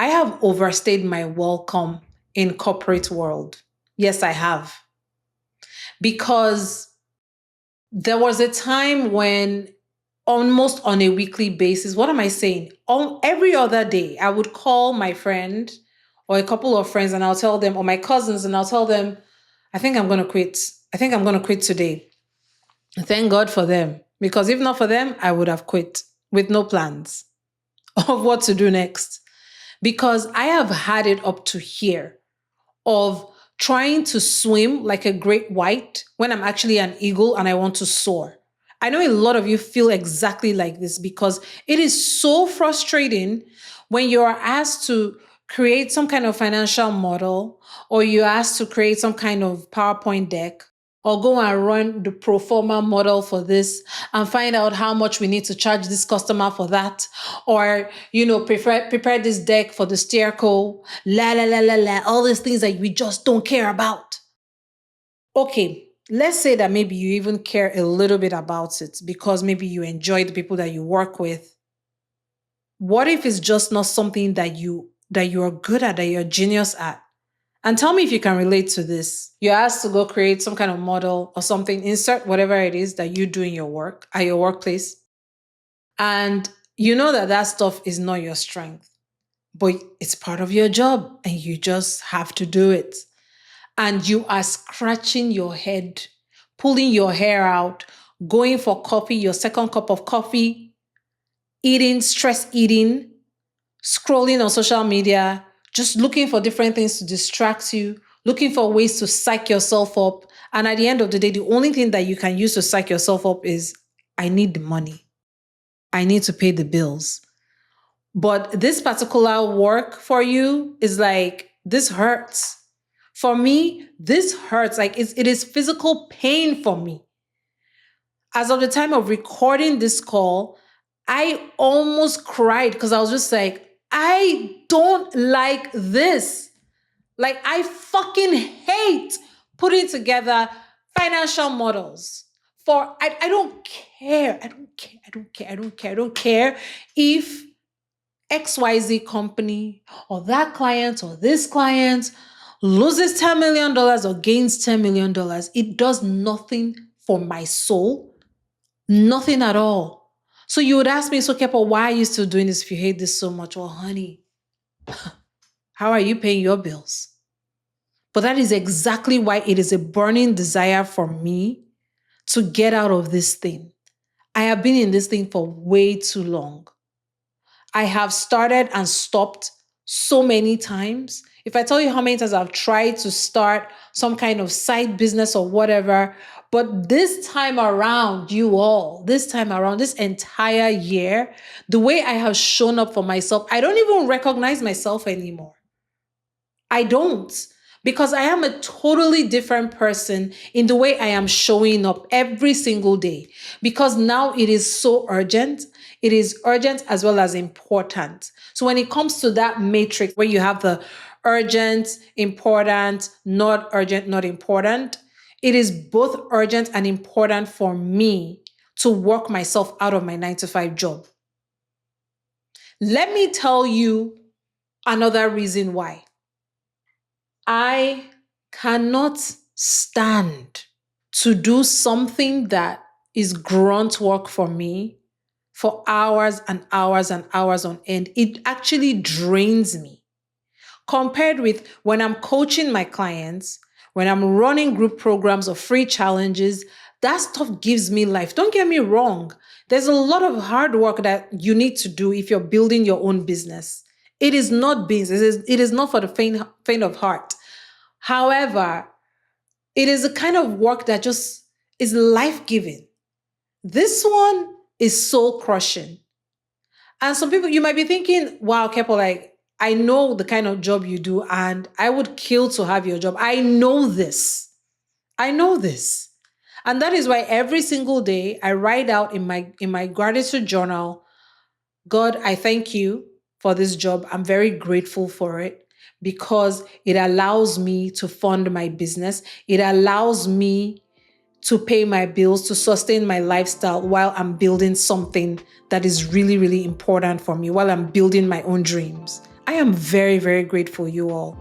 I have overstayed my welcome in corporate world. Yes, I have. Because there was a time when almost on a weekly basis, what am I saying? Every other day, I would call my friend or a couple of friends and I'll tell them, or my cousins, and I'll tell them, I think I'm going to quit. I think I'm going to quit today. Thank God for them. Because if not for them, I would have quit with no plans of what to do next. Because I have had it up to here of trying to swim like a great white when I'm actually an eagle and I want to soar. I know a lot of you feel exactly like this because it is so frustrating when you are asked to create some kind of financial model or you're asked to create some kind of PowerPoint deck or go and run the pro forma model for this and find out how much we need to charge this customer for that, or prepare this deck for the steerco, all these things that we just don't care about. Okay, let's say that maybe you even care a little bit about it because maybe you enjoy the people that you work with. What if it's just not something that you're good at, that you're a genius at? And tell me if you can relate to this. You're asked to go create some kind of model or something, insert whatever it is that you do in your work, at your workplace. And you know that that stuff is not your strength, but it's part of your job and you just have to do it. And you are scratching your head, pulling your hair out, going for coffee, your second cup of coffee, eating, stress eating, scrolling on social media, just looking for different things to distract you, looking for ways to psych yourself up. And at the end of the day, the only thing that you can use to psych yourself up is, I need the money. I need to pay the bills. But this particular work for you is like, this hurts. For me, this hurts. Like it is physical pain for me. As of the time of recording this call, I almost cried because I was just like, I don't like this. Like, I fucking hate putting together financial models for, I don't care. I don't care. I don't care. I don't care. I don't care if XYZ company or that client or this client loses $10 million or gains $10 million. It does nothing for my soul. Nothing at all. So you would ask me, so Kepo, why are you still doing this if you hate this so much? Well, honey, how are you paying your bills? But that is exactly why it is a burning desire for me to get out of this thing. I have been in this thing for way too long. I have started and stopped so many times. If I tell you how many times I've tried to start some kind of side business or whatever, but this time around, this entire year, the way I have shown up for myself, I don't even recognize myself anymore. I don't. Because I am a totally different person in the way I am showing up every single day. Because now it is so urgent. It is urgent as well as important. So when it comes to that matrix where you have the urgent, important, not urgent, not important, it is both urgent and important for me to work myself out of my 9-to-5 job. Let me tell you another reason why. I cannot stand to do something that is grunt work for me for hours and hours and hours on end. It actually drains me. Compared with when I'm coaching my clients, when I'm running group programs or free challenges, that stuff gives me life. Don't get me wrong. There's a lot of hard work that you need to do if you're building your own business. It is not business. It is not for the faint of heart. However, it is a kind of work that just is life-giving. This one is soul-crushing. And some people, you might be thinking, wow, Kepo, like, I know the kind of job you do and I would kill to have your job. I know this. I know this. And that is why every single day I write out in my gratitude journal, God, I thank you for this job. I'm very grateful for it because it allows me to fund my business. It allows me to pay my bills, to sustain my lifestyle while I'm building something that is really, really important for me, while I'm building my own dreams. I am very, very grateful, you all.